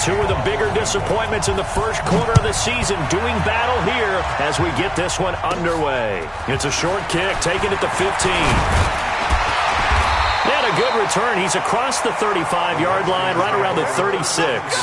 two of the bigger disappointments in the first quarter of the season doing battle here as we get this one underway. It's a short kick, taken at the 15. And a good return. He's across the 35-yard line, right around the 36.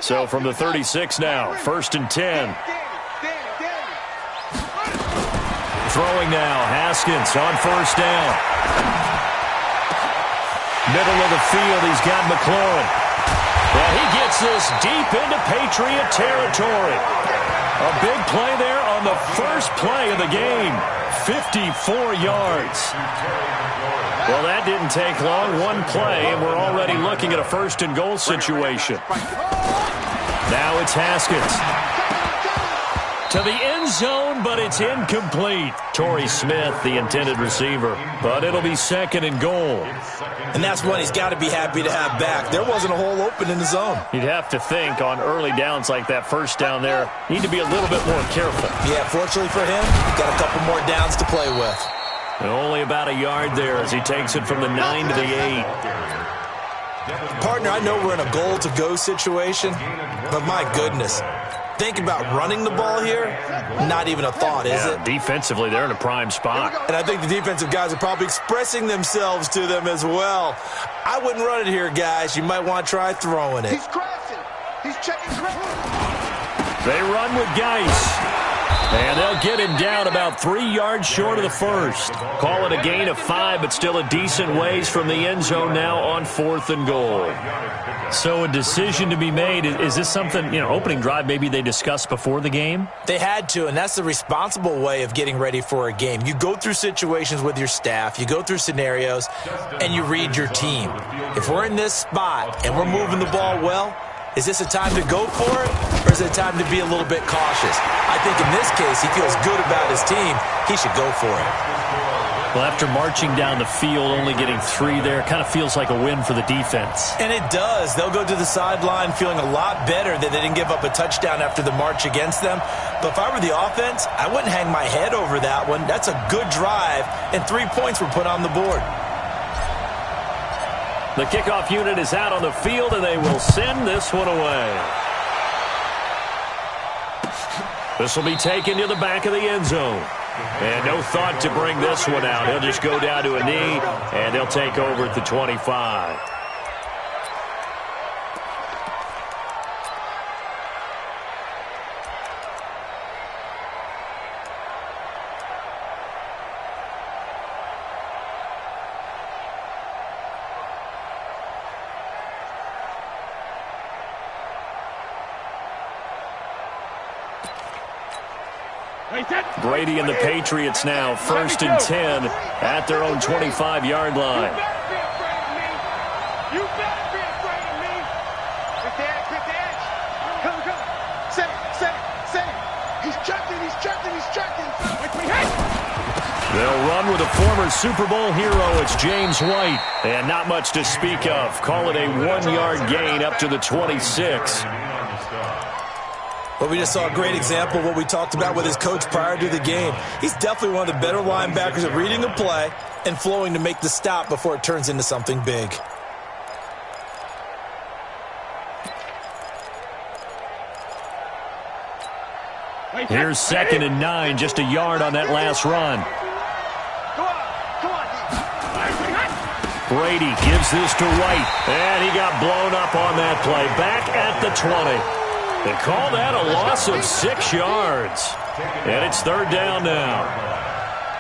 So from the 36 now, 1st and 10. Throwing now, Haskins on 1st down. Middle of the field, he's got McLaurin. Well, he gets this deep into Patriot territory. A big play there on the first play of the game. 54 yards. Well, that didn't take long. One play, and we're already looking at a 1st and goal situation. Now it's Haskins. To the end zone, but it's incomplete. Torrey Smith, the intended receiver. But it'll be 2nd and goal. And that's one he's got to be happy to have back. There wasn't a hole open in the zone. You'd have to think on early downs like that, 1st down there, need to be a little bit more careful. Yeah, fortunately for him, he's got a couple more downs to play with. Only about a yard there as he takes it from the 9 to the 8. Partner, I know we're in a goal-to-go situation, but my goodness, think about running the ball here, not even a thought, is it? Defensively, they're in a prime spot. And I think the defensive guys are probably expressing themselves to them as well. I wouldn't run it here, guys. You might want to try throwing it. He's crossing. He's checking crossing. They run with Geis. And they'll get him down about 3 yards short of the first. Call it a gain of 5, but still a decent ways from the end zone now on 4th and goal. So a decision to be made. Is this something, opening drive maybe they discussed before the game? They had to, and that's the responsible way of getting ready for a game. You go through situations with your staff, you go through scenarios, and you read your team. If we're in this spot and we're moving the ball well, is this a time to go for it, or is it a time to be a little bit cautious? I think in this case, he feels good about his team. He should go for it. Well, after marching down the field, only getting 3 there, kind of feels like a win for the defense. And it does. They'll go to the sideline feeling a lot better that they didn't give up a touchdown after the march against them. But if I were the offense, I wouldn't hang my head over that one. That's a good drive, and 3 points were put on the board. The kickoff unit is out on the field, and they will send this one away. This will be taken to the back of the end zone. And no thought to bring this one out. He'll just go down to a knee, and they'll take over at the 25. Brady and the Patriots now 1st and 10 at their own 25-yard line. You better be afraid of me. Quick the edge. Come. Set it. He's checking. They'll run with a former Super Bowl hero. It's James White. And not much to speak of. Call it a 1-yard gain up to the 26. Well, we just saw a great example of what we talked about with his coach prior to the game. He's definitely one of the better linebackers at reading a play and flowing to make the stop before it turns into something big. Here's 2nd and 9, just a yard on that last run. Brady gives this to White, and he got blown up on that play. Back at the 20. They call that a loss of 6 yards. And it's 3rd down now.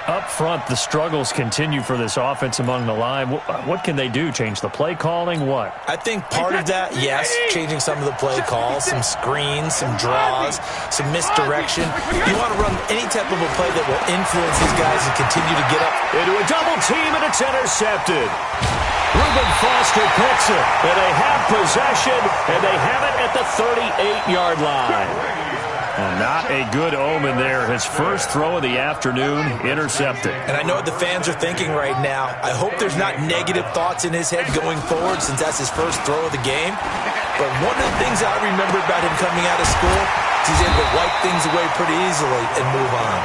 Up front, the struggles continue for this offense among the line. What can they do? Change the play calling? What? I think part of that, yes, changing some of the play calls, some screens, some draws, some misdirection. You want to run any type of a play that will influence these guys and continue to get up. Into a double team, and it's intercepted. Reuben Foster picks it, and they have possession, and they have it at the 38-yard line. Well, not a good omen there. His first throw of the afternoon, intercepted. And I know what the fans are thinking right now. I hope there's not negative thoughts in his head going forward since that's his first throw of the game. But one of the things I remember about him coming out of school is he's able to wipe things away pretty easily and move on.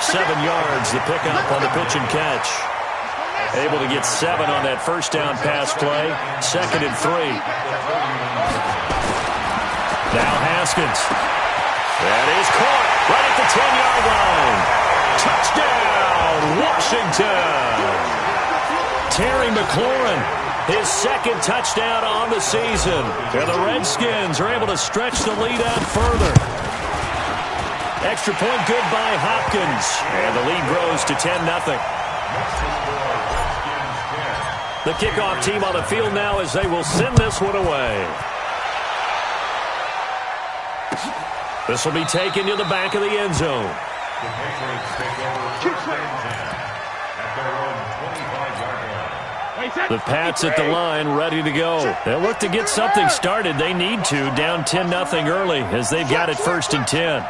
7 yards, the pickup on the pitch and catch. Able to get 7 on that first down pass play. 2nd and 3. Now Haskins. That is caught right at the 10-yard line. Touchdown, Washington. Terry McLaurin, his 2nd touchdown on the season. And the Redskins are able to stretch the lead out further. Extra point good by Hopkins. And the lead grows to 10-0. The kickoff team on the field now as they will send this one away. This will be taken to the back of the end zone. The Pats at the line, ready to go. They'll look to get something started. They need to, down 10-0 early as they've got it 1st and 10.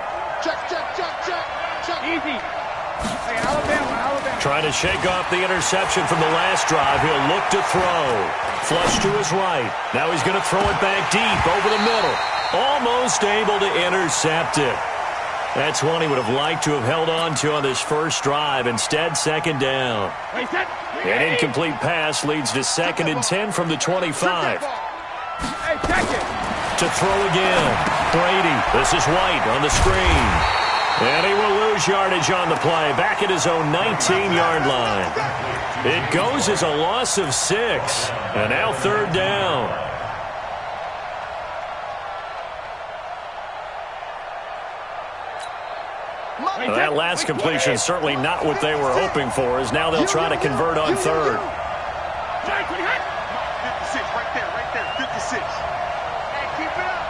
Easy. Hey, Alabama. Trying to shake off the interception from the last drive. He'll look to throw. Flush to his right. Now he's going to throw it back deep over the middle. Almost able to intercept it. That's one he would have liked to have held on to on this first drive. Instead, 2nd down. An incomplete pass leads to 2nd and 10 from the 25. To throw again. Brady. This is White on the screen. And he will lose yardage on the play. Back at his own 19-yard line. It goes as a loss of 6. And now 3rd down. Well, that last completion certainly not what they were hoping for, as now they'll try to convert on 3rd. 56, right there, 56. Hey, keep it up.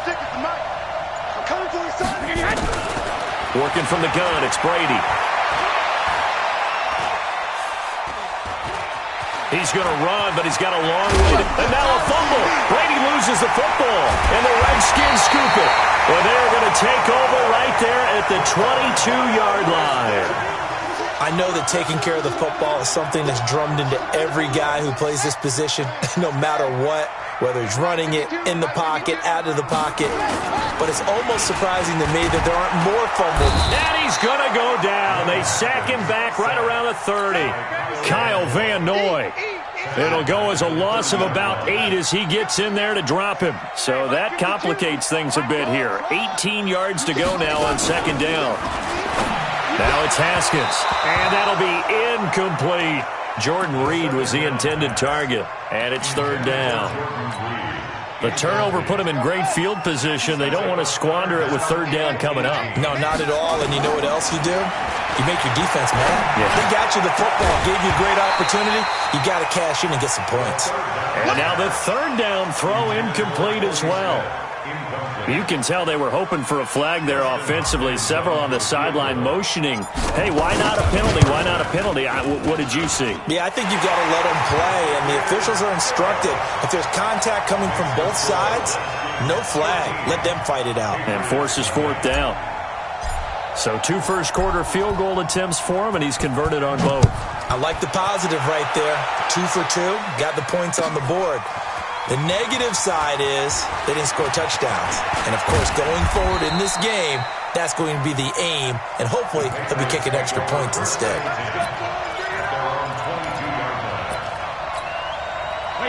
56 is the mark. I'm coming to the side. Working from the gun, it's Brady. He's going to run, but he's got a long way to... And now a fumble. Brady loses the football, and the Redskins scoop it. Well, they're going to take over right there at the 22-yard line. I know that taking care of the football is something that's drummed into every guy who plays this position, no matter what, whether he's running it, in the pocket, out of the pocket. But it's almost surprising to me that there aren't more fumbles. And he's going to go down. They sack him back right around the 30. Kyle Van Noy. It'll go as a loss of about 8 as he gets in there to drop him. So that complicates things a bit here. 18 yards to go now on 2nd down. Now it's Haskins. And that'll be incomplete. Jordan Reed was the intended target. And it's 3rd down. The turnover put him in great field position. They don't want to squander it with 3rd down coming up. No, not at all. And you know what else you do? You make your defense mad. Yeah. They got you the football, gave you a great opportunity. You got to cash in and get some points. And now the 3rd down throw incomplete as well. You can tell they were hoping for a flag there offensively. Several on the sideline motioning. Hey, why not a penalty? Why not a penalty? What did you see? Yeah, I think you've got to let them play. And the officials are instructed, if there's contact coming from both sides, no flag. Let them fight it out. And forces 4th down. So 2 first-quarter field goal attempts for him, and he's converted on both. I like the positive right there. 2 for 2. Got the points on the board. The negative side is they didn't score touchdowns. And, of course, going forward in this game, that's going to be the aim. And hopefully they'll be kicking extra points instead.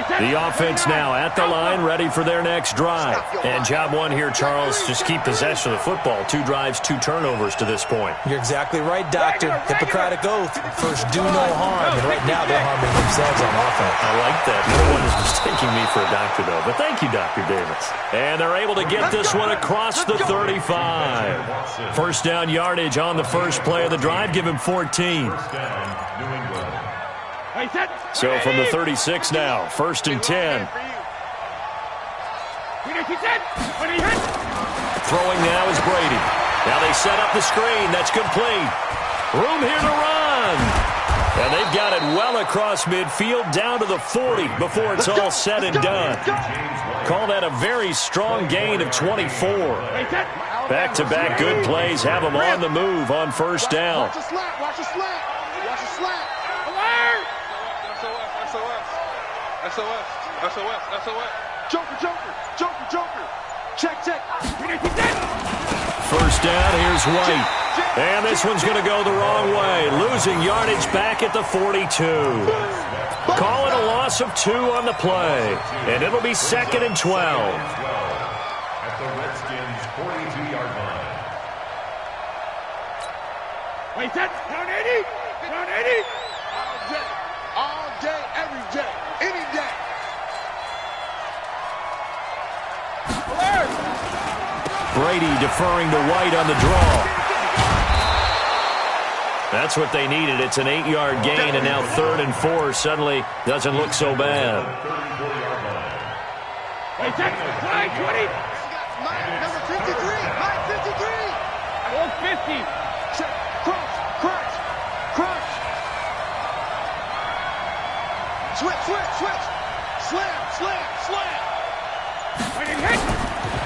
The offense now at the line, ready for their next drive. And job one here, Charles, just keep possession of the football. 2 drives, 2 turnovers to this point. You're exactly right, Doctor. Hippocratic oath. First, do no harm. And right now, they're harming themselves on offense. I like that. No one is mistaking me for a doctor, though. But thank you, Dr. Davis. And they're able to get this one across the 35. First down yardage on the first play of the drive. Give him 14. So from the 36 now, 1st and 10. Throwing now is Brady. Now they set up the screen. That's complete. Room here to run. And they've got it well across midfield down to the 40 before it's all said and done. Call that a very strong gain of 24. Back-to-back good plays have them on the move on first down. Watch the slap. Watch the slap. Watch the slap. Alert! SOS. SOS. SOS. Joker. Joker. Joker. Joker. Check. First down, here's White. And this one's going to go the wrong way. Losing yardage back at the 42. Call it a loss of 2 on the play. And it'll be 2nd and 12. At the Redskins' 42-yard line. Wait, that's down 80. Down 80. All day, every day, any day. Brady deferring to White on the draw. That's what they needed. It's an 8-yard gain, and now 3rd and 4 suddenly doesn't look so bad. Wait, that's 20. Number 53. 50. Check. Cross. Switch. Slam.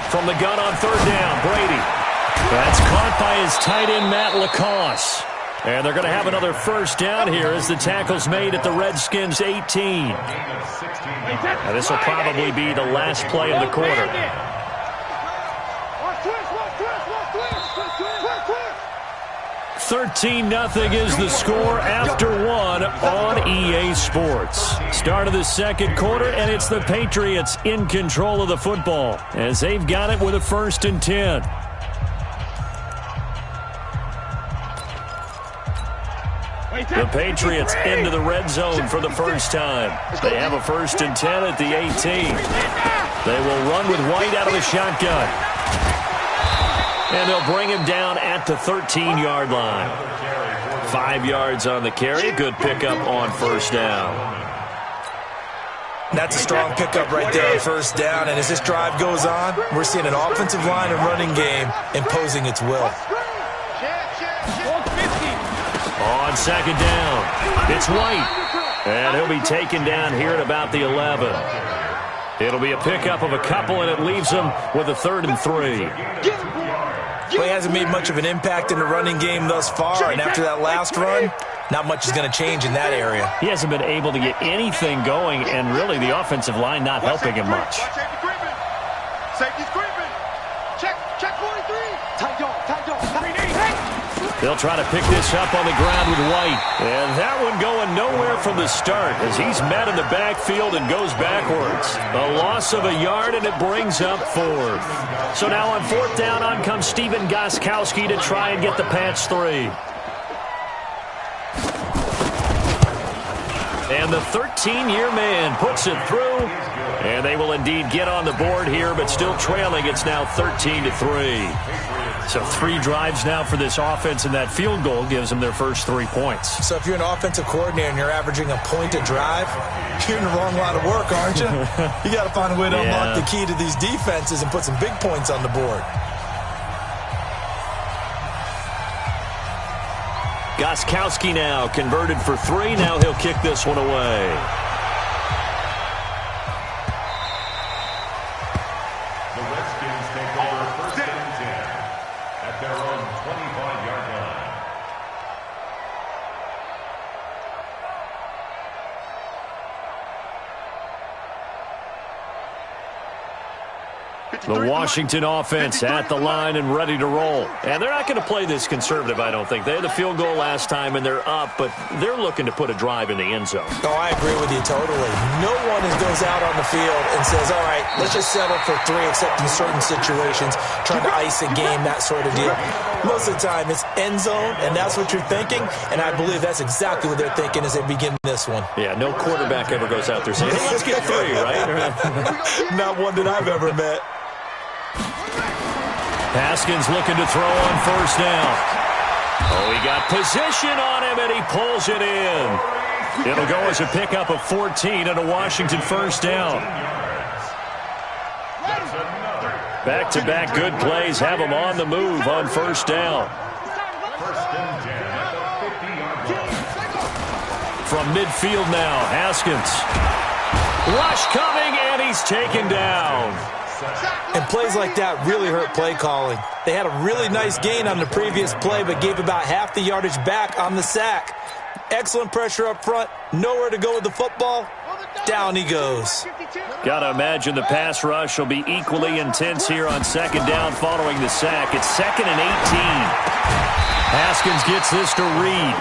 From the gun on 3rd down, Brady. That's caught by his tight end, Matt LaCosse. And they're going to have another first down here as the tackle's made at the Redskins' 18. Now, this will probably be the last play of the quarter. 13-0 is the score after 1 on EA Sports. Start of the second quarter, and it's the Patriots in control of the football as they've got it with a 1st and 10. The Patriots into the red zone for the first time. They have a 1st and 10 at the 18. They will run with White out of the shotgun. And they'll bring him down at the 13-yard line. 5 yards on the carry. Good pickup on first down. That's a strong pickup right there on first down. And as this drive goes on, we're seeing an offensive line and running game imposing its will. On 2nd down, it's White. And he'll be taken down here at about the 11. It'll be a pickup of a couple, and it leaves him with a 3rd and 3. Well, he hasn't made much of an impact in the running game thus far, and after that last run, not much is going to change in that area. He hasn't been able to get anything going, and really the offensive line not helping him much. Safety's creeping. Check 43. Tight dog. They'll try to pick this up on the ground with White. And that one going nowhere from the start as he's met in the backfield and goes backwards. A loss of a yard, and it brings up 4th. So now on 4th down, on comes Stephen Gostkowski to try and get the Pats 3. And the 13-year man puts it through. And they will indeed get on the board here, but still trailing. It's now 13-3. So 3 drives now for this offense, and that field goal gives them their first 3 points. So if you're an offensive coordinator and you're averaging a point a drive, you're in the wrong line of work, aren't you? You got to find a way to unlock the key to these defenses and put some big points on the board. Gostkowski now converted for 3. Now he'll kick this one away. The Redskins take over 1st and 10 at their own 25-yard line. The Washington offense at the line and ready to roll. And they're not going to play this conservative, I don't think. They had the field goal last time, and they're up, but they're looking to put a drive in the end zone. Oh, I agree with you totally. No one goes out on the field and says, all right, let's just settle for 3, except in certain situations, trying to ice a game, that sort of deal. Most of the time, it's end zone, and that's what you're thinking, and I believe that's exactly what they're thinking as they begin this one. Yeah, no quarterback ever goes out there saying, hey, let's get 3, right? Not one that I've ever met. Haskins looking to throw on first down. Oh, he got position on him, and he pulls it in. It'll go as a pickup of 14 and a Washington first down. Back-to-back good plays have him on the move on first down. From midfield now, Haskins. Rush coming, and he's taken down. And plays like that really hurt play calling. They had a really nice gain on the previous play, but gave about half the yardage back on the sack. Excellent pressure up front. Nowhere to go with the football. Down he goes. Got to imagine the pass rush will be equally intense here on second down following the sack. It's 2nd and 18. Haskins gets this to Reed.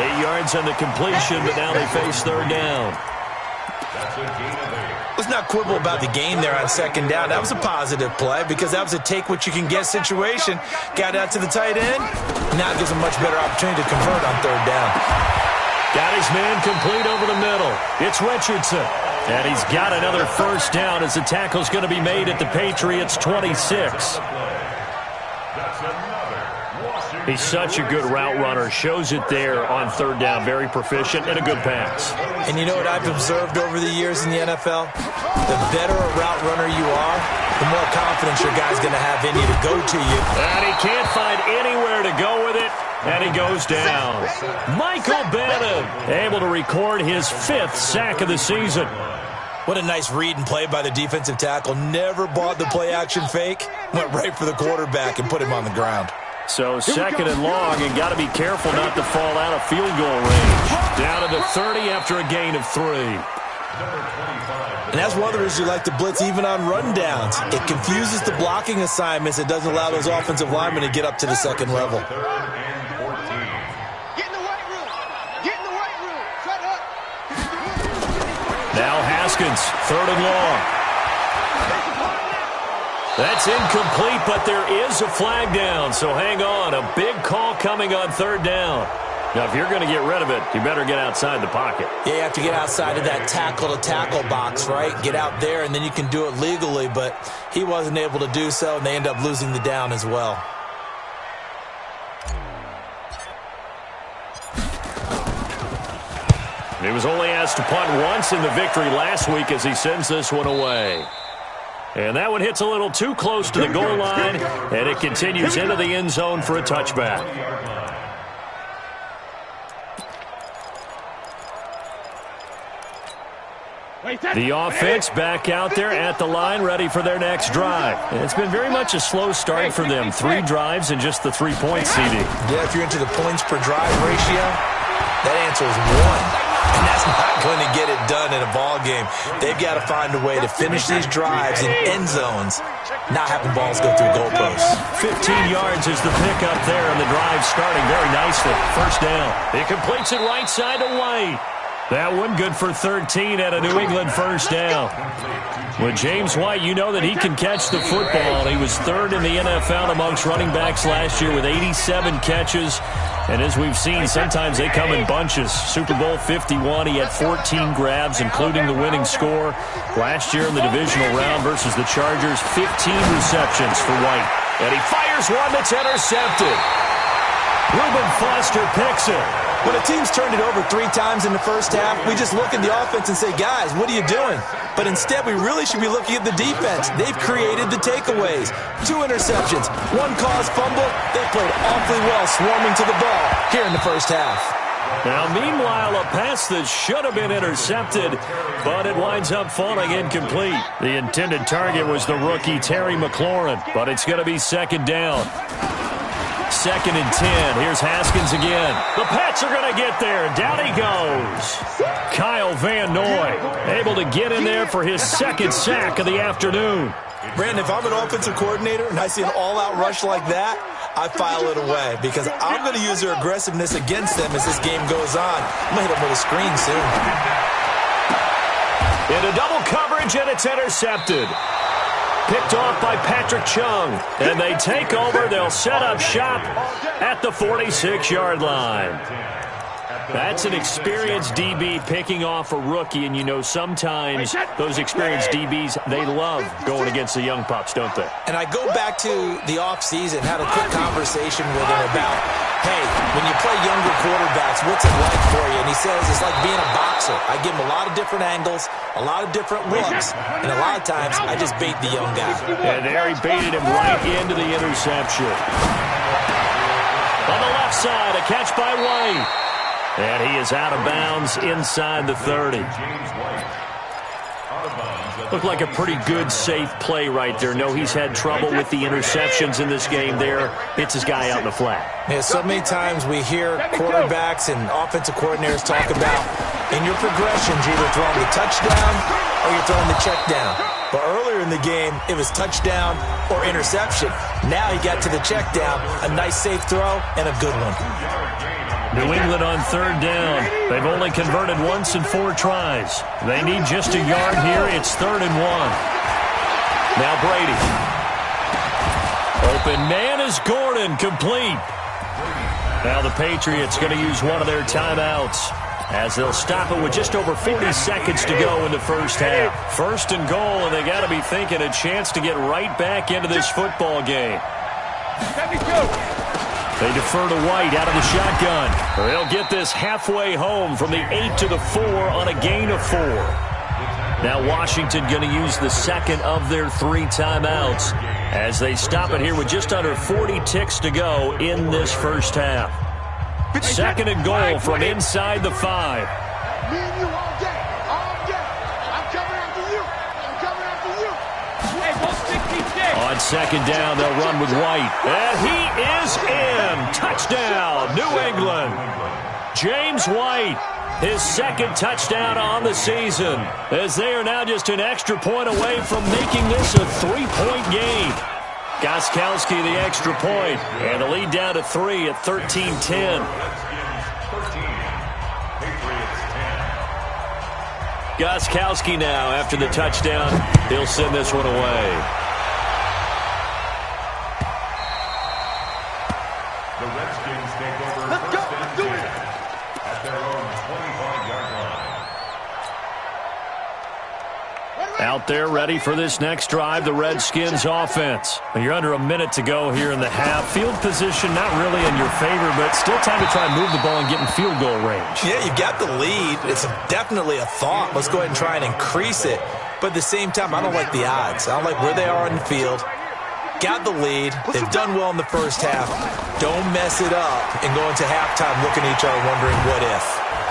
8 yards on the completion, but now they face third down. Let's not quibble about the gain there on second down. That was a positive play because that was a take-what-you-can-get situation. Got out to the tight end. Now gives him much better opportunity to convert on third down. Got his man complete over the middle. It's Richardson. And he's got another first down as the tackle's going to be made at the Patriots' 26. He's such a good route runner. Shows it there on third down. Very proficient and a good pass. And you know what I've observed over the years in the NFL? The better a route runner you are, the more confidence your guy's going to have in you to go to you. And he can't find anywhere to go with it. And he goes down. Michael Bannon able to record his 5th sack of the season. What a nice read and play by the defensive tackle. Never bought the play-action fake. Went right for the quarterback and put him on the ground. So 2nd and long, and got to be careful not to fall out of field goal range. Down to the 30 after a gain of 3. And that's one of the reasons you like to blitz even on rundowns. It confuses the blocking assignments. It doesn't allow those offensive linemen to get up to the second level. Get in the white room. Get in the white room. Shut up. Now Haskins, 3rd and long. That's incomplete, but there is a flag down, so hang on. A big call coming on third down. Now, if you're going to get rid of it, you better get outside the pocket. Yeah, you have to get outside of that tackle-to-tackle box, right? Get out there, and then you can do it legally, but he wasn't able to do so, and they end up losing the down as well. He was only asked to punt once in the victory last week as he sends this one away. And that one hits a little too close to the goal line, and it continues into the end zone for a touchback. The offense back out there at the line, ready for their next drive. And it's been very much a slow start for them. 3 drives and just the 3 points, CD. Yeah, if you're into the points per drive ratio, that answer is 1. And that's not going to get it done in a ball game. They've got to find a way to finish these drives in end zones, not having balls go through goalposts. 15 yards is the pickup there, and the drive starting very nicely. First down. He completes it right side to White. That one good for 13 at a New England first down. With James White, you know that he can catch the football. He was 3rd in the NFL amongst running backs last year with 87 catches. And as we've seen, sometimes they come in bunches. Super Bowl 51, he had 14 grabs, including the winning score. Last year in the divisional round versus the Chargers, 15 receptions for White. And he fires one that's intercepted. Reuben Foster picks it. When a team's turned it over 3 times in the first half, we just look at the offense and say, guys, what are you doing? But instead, we really should be looking at the defense. They've created the takeaways. 2 interceptions, 1 caused fumble. They played awfully well swarming to the ball here in the first half. Now, meanwhile, a pass that should have been intercepted, but it winds up falling incomplete. The intended target was the rookie Terry McLaurin, but it's going to be second down. 2nd and 10. Here's Haskins again. The Pats are going to get there. Down he goes. Kyle Van Noy able to get in there for his 2nd sack of the afternoon. Brandon, if I'm an offensive coordinator and I see an all-out rush like that, I file it away because I'm going to use their aggressiveness against them as this game goes on. I'm going to hit them with a screen soon. Into double coverage, and it's intercepted. Picked off by Patrick Chung. And they take over. They'll set up shop at the 46-yard line. That's an experienced DB picking off a rookie, and you know sometimes those experienced DBs, they love going against the young pups, don't they? And I go back to the offseason, had a quick conversation with him about, hey, when you play younger quarterbacks, what's it like for you? And he says it's like being a boxer. I give him a lot of different angles, a lot of different looks, and a lot of times I just bait the young guy. And there he baited him right into the interception. On the left side, a catch by White. And he is out of bounds inside the 30. Looked like a pretty good, safe play right there. No, he's had trouble with the interceptions in this game there. Hits his guy out in the flat. Yeah, so many times we hear quarterbacks and offensive coordinators talk about, in your progressions, you're either throwing the touchdown or you're throwing the check down. But earlier in the game, it was touchdown or interception. Now he got to the check down, a nice safe throw, and a good one. New England on 3rd down. They've only converted once in 4 tries. They need just a yard here. It's 3rd and 1. Now Brady. Open man is Gordon, complete. Now the Patriots going to use one of their timeouts as they'll stop it with just over 40 seconds to go in the first half. 1st and goal, and they got to be thinking a chance to get right back into this football game. They defer to White out of the shotgun. They'll get this halfway home from the 8 to the 4 on a gain of 4. Now Washington going to use the 2nd of their 3 timeouts as they stop it here with just under 40 ticks to go in this first half. 2nd and goal from inside the 5. Me and you all day. All day. I'm coming after you. I'm coming after you. Hey, go 66. On 2nd down, they'll run with White. And he is in. Touchdown, New England. James White, his 2nd touchdown on the season, as they are now just an extra point away from making this a 3-point game. Gostkowski the extra point, and the lead down to 3 at 13-10. Gostkowski now, after the touchdown, he'll send this one away. The Redskins take over first and 10 at their own 25-yard line. Out there ready for this next drive, the Redskins offense. You're under a minute to go here in the half. Field position not really in your favor, but still time to try and move the ball and get in field goal range. Yeah, you got the lead. It's definitely a thought. Let's go ahead and try and increase it. But at the same time, I don't like the odds. I don't like where they are on the field. Got the lead. They've done well in the first half. Don't mess it up and go into halftime looking at each other wondering what if.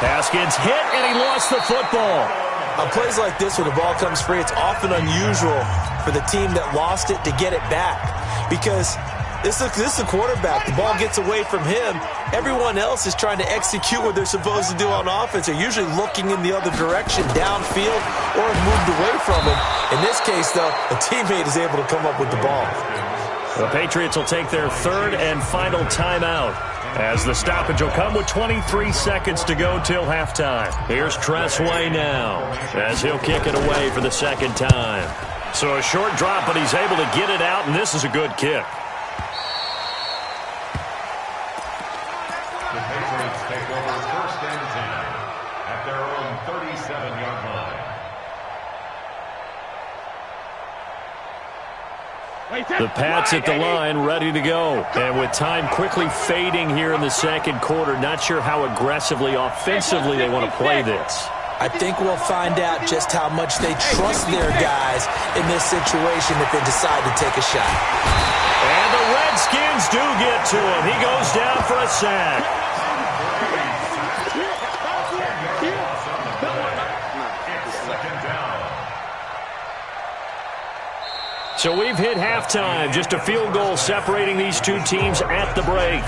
Haskins hit, and he lost the football. On plays like this where the ball comes free, it's often unusual for the team that lost it to get it back. Because this is the quarterback. The ball gets away from him. Everyone else is trying to execute what they're supposed to do on offense. They're usually looking in the other direction, downfield, or have moved away from him. In this case, though, a teammate is able to come up with the ball. The Patriots will take their 3rd and final timeout as the stoppage will come with 23 seconds to go till halftime. Here's Tressway now as he'll kick it away for the 2nd time. So a short drop, but he's able to get it out, and this is a good kick. The Patriots take over first and 10 at their own 37-yard line. The Pats at the line, ready to go. And with time quickly fading here in the 2nd quarter, not sure how aggressively, offensively they want to play this. I think we'll find out just how much they trust their guys in this situation if they decide to take a shot. And the Redskins do get to him. He goes down for a sack. So we've hit halftime, just a field goal separating these two teams at the break.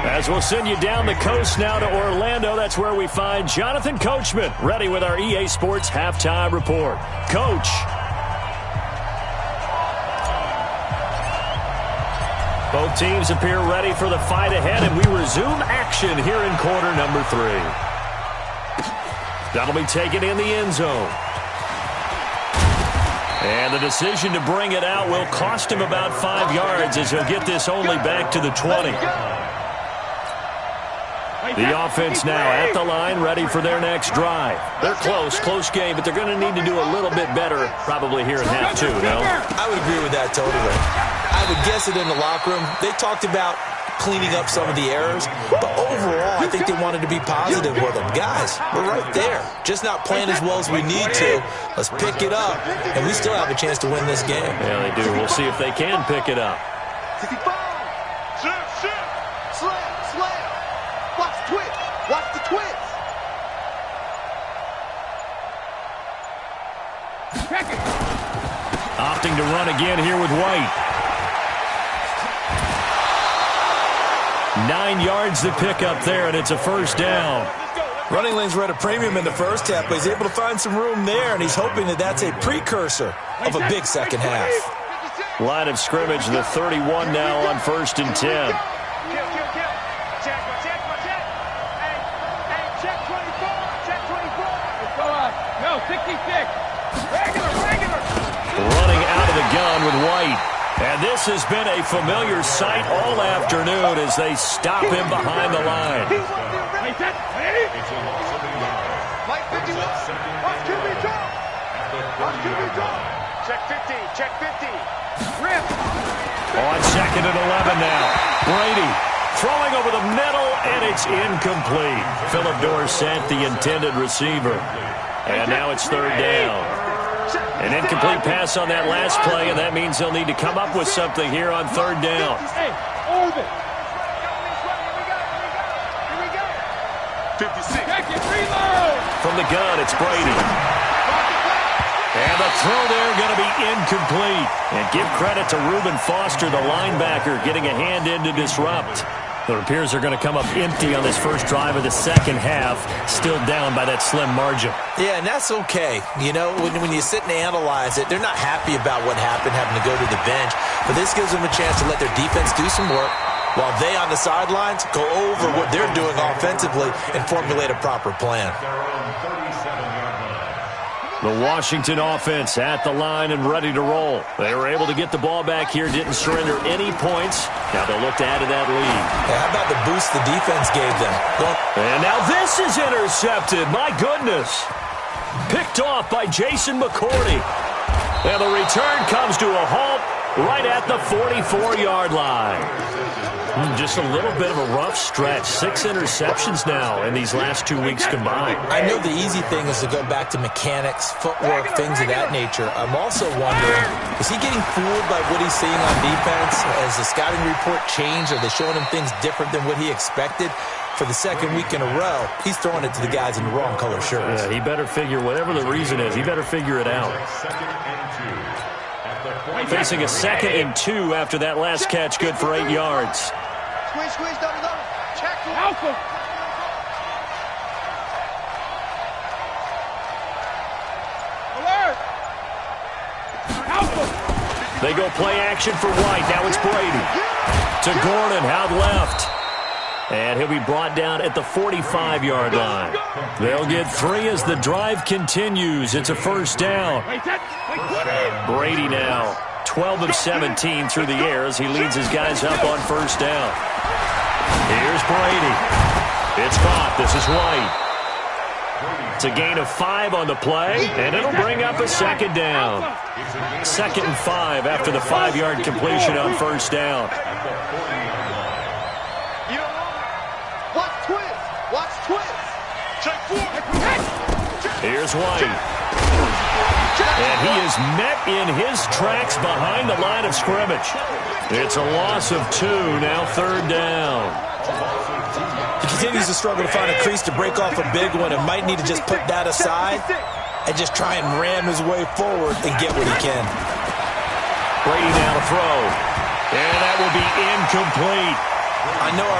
As we'll send you down the coast now to Orlando, that's where we find Jonathan Coachman, ready with our EA Sports Halftime Report. Coach. Both teams appear ready for the fight ahead, and we resume action here in quarter number 3. That'll be taken in the end zone. And the decision to bring it out will cost him about 5 yards as he'll get this only back to the 20. The offense now at the line, ready for their next drive. They're close game, but they're going to need to do a little bit better probably here in half 2, no? I would agree with that totally. I would guess it in the locker room. They talked about cleaning up some of the errors, but overall, I think they wanted to be positive with them. Guys, we're right there. Just not playing as well as we need to. Let's pick it up, and we still have a chance to win this game. Yeah, they do. We'll see if they can pick it up. Slam. Watch the twist. Watch the twist. Opting to run again here with White. 9 yards to pick up there, and it's a first down. Running lanes were at a premium in the first half, but he's able to find some room there, and he's hoping that that's a precursor of a big second half. Line of scrimmage, the 31 now on 1st and 10. Check 24. No, 66. Regular. Running out of the gun with White. And this has been a familiar sight all afternoon as they stop him behind the line. Mike 51. Watch QB draw. Check 50. Rip. On 2nd and 11 now. Brady throwing over the middle, and it's incomplete. Philip Dorsett, the intended receiver. And now it's 3rd down. An incomplete pass on that last play, and that means they'll need to come up with something here on 3rd down. Hey, hold it. Here we go. 56. From the gun, it's Brady. And the throw there going to be incomplete. And give credit to Reuben Foster, the linebacker, getting a hand in to disrupt. It appears they're going to come up empty on this first drive of the second half, still down by that slim margin. Yeah, and that's okay. You know, when you sit and analyze it, they're not happy about what happened, having to go to the bench. But this gives them a chance to let their defense do some work while they on the sidelines go over what they're doing offensively and formulate a proper plan. The Washington offense at the line and ready to roll. They were able to get the ball back here, didn't surrender any points. Now they'll look to add to that lead. Hey, how about the boost the defense gave them? And now this is intercepted. My goodness. Picked off by Jason McCourty. And the return comes to a halt right at the 44-yard line. Just a little bit of a rough stretch. 6 interceptions now in these last 2 weeks combined. I know the easy thing is to go back to mechanics, footwork, things of that nature. I'm also wondering, is he getting fooled by what he's seeing on defense? Has the scouting report changed? Are they showing him things different than what he expected? For the second week in a row, he's throwing it to the guys in the wrong color shirts. Yeah, he better figure, whatever the reason is, he better figure it out. Facing a 2nd and 2 after that last catch, good for 8 yards. Squeeze, double. Check. Alpha. Alpha. They go play action for White. Now it's Brady. To Gordon, out left. And he'll be brought down at the 45-yard line. They'll get 3 as the drive continues. It's a first down. Brady now 12 of 17 through the air as he leads his guys up on first down. Here's Brady. It's caught. This is White. It's a gain of 5 on the play, and it'll bring up a 2nd down. 2nd and 5 after the 5-yard completion on first down. Watch twist. Check 4. Here's White. And he is met in his tracks behind the line of scrimmage. It's a loss of 2, now 3rd down. He continues to struggle to find a crease to break off a big one and might need to just put that aside and just try and ram his way forward and get what he can. Brady now to throw. And that will be incomplete. I know our